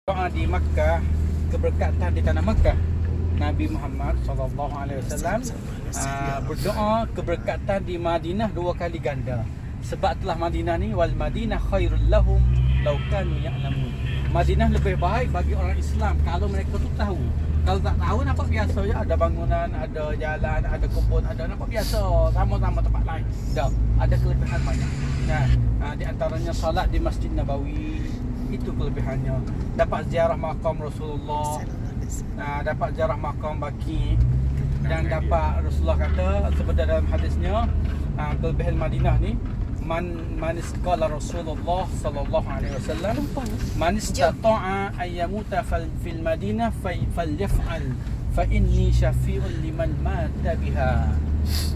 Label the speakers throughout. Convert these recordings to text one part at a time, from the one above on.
Speaker 1: Doa di Makkah, keberkatan di tanah Makkah. Nabi Muhammad SAW berdoa keberkatan di Madinah 2 kali ganda. Sebab telah Madinah ni wal Madinah khairul lahum law kanu ya'lamun. Madinah lebih baik bagi orang Islam kalau mereka tu tahu. Kalau tak tahu nampak biasa je, ada bangunan, ada jalan, ada kebun, ada nampak biasa sama-sama tempat lain. Dah, ada kelebihan banyak. Nah, di antaranya salat di Masjid Nabawi. Itu kelebihannya. Dapat ziarah makam Rasulullah, dapat ziarah makam Baqi, dan dapat Rasulullah kata seperti dalam hadisnya, kelebihan Madinah ni man isqala Rasulullah sallallahu alaihi wasallam man istata'a ay yamuta fil Madinah falyaf'al fa inni syafi'un liman mata biha.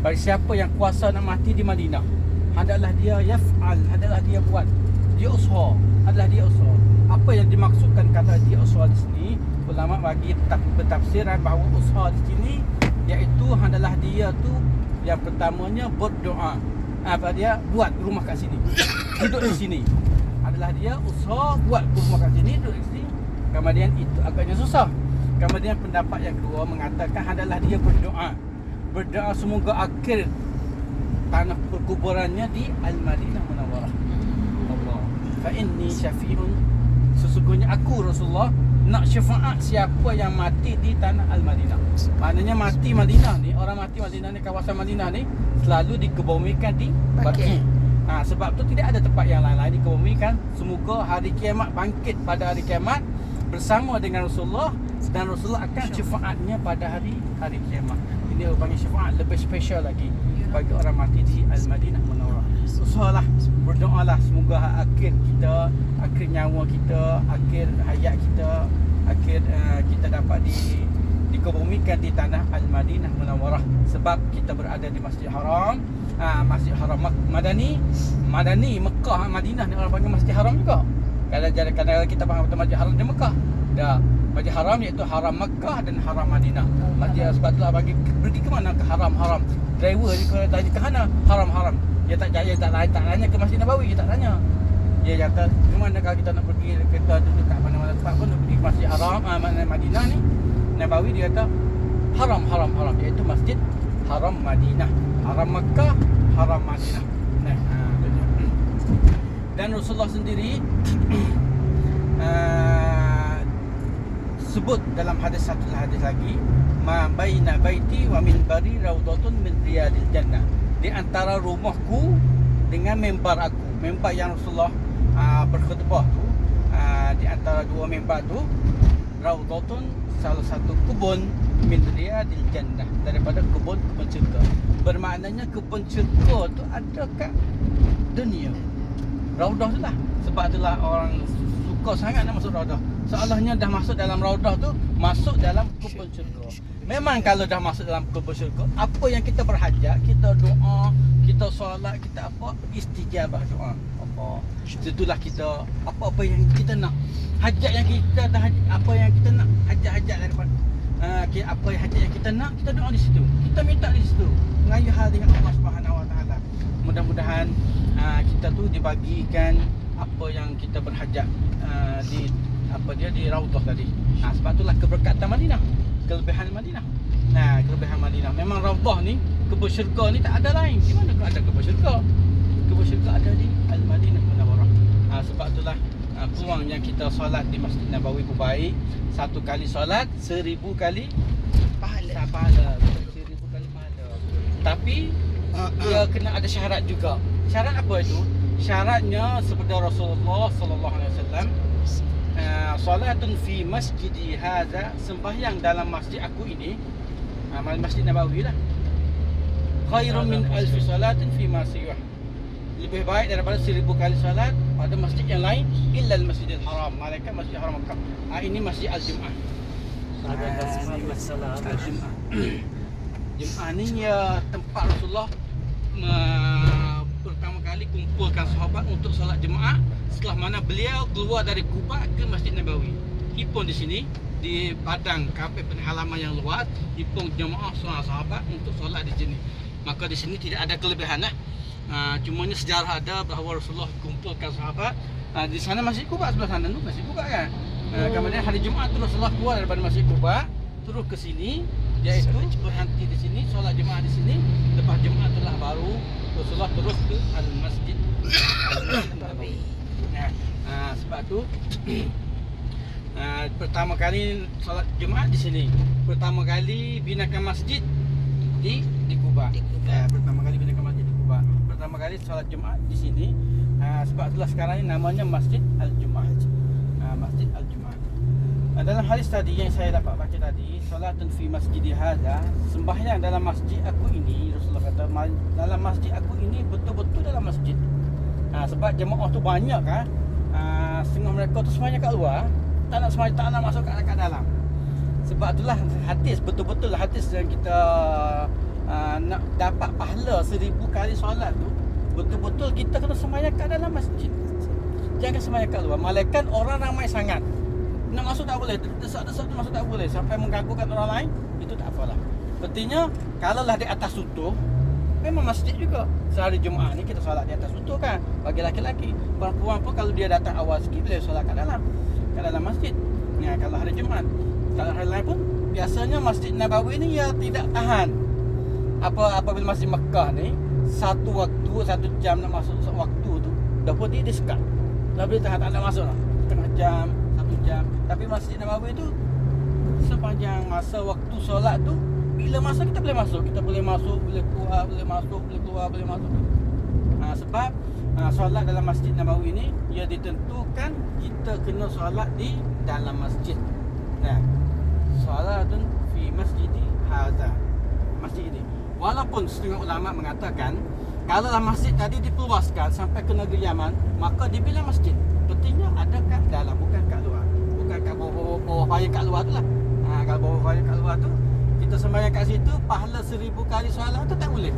Speaker 1: Bagi siapa yang kuasa nak mati di Madinah, hendaklah dia yaf'al, hendaklah dia buat, dia usaha, adalah dia usaha. Apa yang dimaksudkan kata dia usaha di sini, ulama bagi bertafsiran bahawa usaha di sini iaitu hendaklah dia tu yang pertamanya berdoa. Dia buat rumah kat sini, duduk di sini. Adalah dia usaha buat rumah kat sini, duduk di sini. Kemudian itu agaknya susah. Kemudian pendapat yang kedua mengatakan hendaklah dia berdoa. Berdoa semoga akhir tanah perkuburannya di Al-Madinah Munawwarah. Allah. Fa inni syafi'un, sesungguhnya aku Rasulullah nak syafaat siapa yang mati di tanah Al-Madinah. Maknanya mati Madinah ni, orang mati Madinah ni, kawasan Madinah ni selalu dikebumikan di Baqi. Sebab tu tidak ada tempat yang lain-lain dikebumikan. Semoga hari kiamat bangkit pada hari kiamat bersama dengan Rasulullah, dan Rasulullah akan syafaatnya pada hari kiamat. Ini panggil syafaat lebih special lagi bagi orang mati di Al-Madinah Munawwarah. Usahalah, berdoalah semoga akhir kita, akhir nyawa kita, akhir hayat kita, akhir kita dapat dikebumikan di tanah Al-Madinah Munawwarah. Sebab kita berada di Masjid Haram, Masjid Haram Madani, Mekah, Madinah ni orang panggil Masjid Haram juga. Kalau kita faham Masjid Haram di Mekah, dah Masjid Haram iaitu Haram Mekah dan Haram Madinah. Masjid sebab itulah bagi pergi ke mana ke haram-haram. Driver je kalau tanya ke mana haram-haram, dia tak jaya, tak tanya ke Masjid Nabawi, dia tak tanya. Dia kata ke mana kalau kita nak pergi, kita duduk kat mana-mana tempat pun nak pergi Masjid Haram, Madinah ni Nabawi, dia kata haram iaitu Masjid Haram Madinah, Haram Mekah, Haram Madinah. Dan Rasulullah sendiri sebut dalam satu hadis lagi, ma baina baiti wa minbari raudhatun min riyadil jannah. Di antara rumahku dengan mimbar aku, mimbar yang Rasulullah berkhutbah tu, di antara dua mimbar tu, raudhatun, salah satu kebun, min riyadil jannah, daripada kebun syurga. Bermaknanya kebun syurga tu ada kat dunia. Raudah tu lah. Sebab itulah orang suka sangat nak masuk raudah. Seolahnya dah masuk dalam raudah tu, masuk dalam kebun syurga. Memang kalau dah masuk dalam kebun syurga, apa yang kita berhajat, kita doa, kita solat, kita apa, istijabah doa. Itulah kita, apa-apa yang kita nak, hajat yang kita dah, apa yang kita nak, hajat-hajat daripada apa yang hajat yang kita nak, kita doa di situ, kita minta di situ, mengayu hal dengan Allah Subhanahu Wa Taala. Mudah-mudahan kita tu dibagikan apa yang kita berhajat di raudah tadi. Sebab itulah keberkatan Madinah, kelebihan Madinah. Kelebihan Madinah. Memang raudah ni, kebun syurga ni tak ada lain. Di mana ada kebun syurga? Kebun syurga ada di Al-Madinah Munawwarah. Sebab itulah peluang yang kita solat di Masjid Nabawi pun baik. Satu kali solat 1000 kali pahala. 1000 kali pahala. Tapi dia kena ada syarat juga. Syarat apa itu? Syaratnya seperti Rasulullah sallallahu alaihi wasallam, salatun fi masjidi hadza, sembahyang dalam masjid aku ini, Masjid Nabawi lah, khairun min alfi salatin fi ma siwah, lebih baik daripada 1000 kali salat pada masjid yang lain, illa al-Masjidil Haram, malaikat Masjid Haram Makkah. Ini Masjid Al-Jum'ah. Al-Jum'ah. Jum'ah ni ya tempat Rasulullah pertama kali kumpulkan sahabat untuk solat jemaah setelah mana beliau keluar dari Kuba ke Masjid Nabawi. Himpun di sini, di padang kapet halaman yang luas, himpun jemaah sahabat untuk solat di sini. Maka di sini tidak ada kelebihan lah. Cumanya sejarah ada bahawa Rasulullah kumpulkan sahabat Di sana Masjid Kuba sebelah sana tu, Masjid Kuba kan. Kemudian hari Jumaat terus Rasulullah keluar daripada Masjid Quba, terus ke sini, iaitu berhenti di sini, solat Jumaat di sini. Lepas Jumaat telah baru Rasulullah terus ke Al-Masjid Nabawi. Sebab tu pertama kali solat Jumaat di sini. Pertama kali binakan masjid di Quba. Pertama kali binakan masjid di Quba. Pertama kali solat Jumaat di sini. Sebab itulah sekarang ini namanya Masjid Al-Jumaah. Masjid Al-Jumaah. Dalam hadis tadi yang saya dapat baca tadi, solatun fi masjidi hadza, sembahyang dalam masjid aku ini, Rasulullah kata dalam masjid aku ini betul-betul dalam masjid. Sebab jemaah tu banyak kan. Setengah mereka tu sembahyang kat luar, tak nak masuk kat dalam. Sebab itulah hadis, betul-betul hadis yang kita nak dapat pahala 1000 kali solat tu, betul-betul kita kena sembahyang kat dalam masjid. Jangan sembahyang kat luar. Malaikat orang ramai sangat, nak masuk tak boleh, desak-desak tu masuk tak boleh, sampai mengganggukan orang lain, itu tak apalah. Artinya kalaulah di atas sutuh, memang masjid juga. Sehari Jumaat ni kita solat di atas sutuh kan, bagi laki-laki. Perempuan pun kalau dia datang awal sikit boleh solat kat dalam masjid. Kalau hari Jumaat. Kalau hari lain pun biasanya Masjid Nabawi ni ya tidak tahan. Apabila Masjid Mekah ni satu jam nak masuk waktu tu, dah pun dia sekat. Dah boleh tahan, tak nak masuk lah. Setengah jam, 1 jam. Tapi Masjid Nabawi tu sepanjang masa waktu solat tu, bila masa kita boleh masuk, boleh keluar, boleh masuk. Sebab solat dalam Masjid Nabawi ni ia ditentukan kita kena solat di dalam masjid. Solatun fi masjidi hadza. Masjid ini. Walaupun setengah ulama mengatakan kalau masjid tadi diperluaskan sampai ke negeri Yaman, maka dibilang masjid. Artinya ada kat dalam, bukan kat luar. Bukan kat bawah fire kat luar tu lah. Kalau bawah fire kat luar tu, kita sembahyang kat situ, pahala 1000 kali solat tu tak boleh.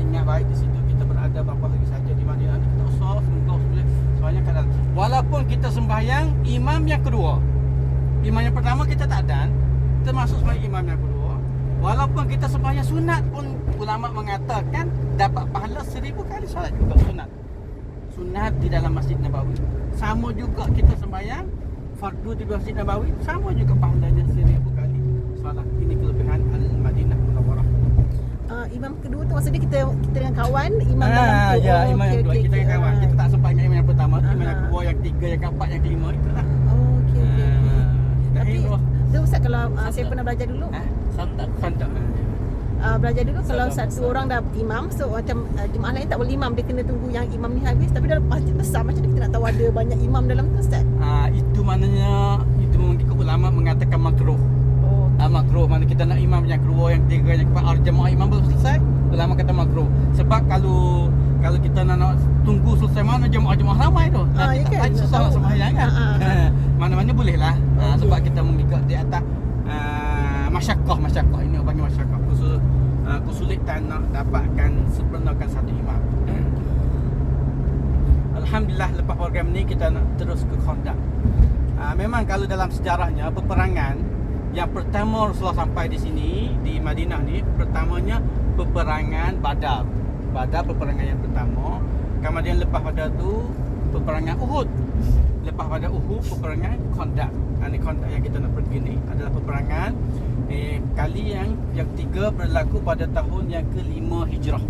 Speaker 1: Ingat baik di situ kita berada berapa hari saja di Madinah ni, kita usah boleh sembahyang kat dalam. Walaupun kita sembahyang imam yang kedua. Imam yang pertama kita tak dan, termasuk sembahyang imam yang kedua. Walaupun kita sembahyang sunat pun ulama mengatakan dapat pahala 1000 kali solat juga sunat di dalam Masjid Nabawi. Sama juga kita sembahyang fardu di Masjid Nabawi, sama juga pahalanya 1000 kali solat. Ini kelebihan Al-Madinah Munawwarah.
Speaker 2: Imam kedua tu maksudnya kita dengan kawan, imam
Speaker 1: imam yang kedua kita dengan kawan. Kita tak sempat dengan imam yang pertama, imam yang kedua, yang ketiga, yang keempat, yang kelima, itulah.
Speaker 2: Tapi tu Ustaz, kalau saya pernah belajar dulu,
Speaker 1: Santak.
Speaker 2: Belajar dulu kalau satu orang dah imam, so macam jemaah lain tak boleh imam, dia kena tunggu yang imam ni habis. Tapi dalam masjid besar, macam mana kita nak tahu ada banyak imam dalam tu Ustaz?
Speaker 1: Itu maknanya, itu mengikut ulama mengatakan makruh. Makruh, mana kita nak imam yang kedua, yang ketiga, yang keempat, jemaah imam belum selesai, ulama kata makruh. Sebab kalau kita nak tunggu selesai mana jemaah ramai tu, nanti tak kan? Susah nak sembahyang kan. Mana-mana boleh lah. Sebab kita mengikut di atas masyakkah. Ini panggil masyakkah, kesulitan nak dapatkan sempurnakan satu imam. Alhamdulillah, lepas program ni kita nak terus ke Khandaq. Memang kalau dalam sejarahnya peperangan yang pertama Rasulullah sampai di sini di Madinah ni, pertamanya peperangan Badar. Peperangan yang pertama. Kemudian lepas pada tu peperangan Uhud. Lepas pada Uhud peperangan Khandaq. Ini Khandaq yang kita nak pergi ni adalah peperangan kali yang ketiga berlaku pada tahun yang ke-5 Hijrah.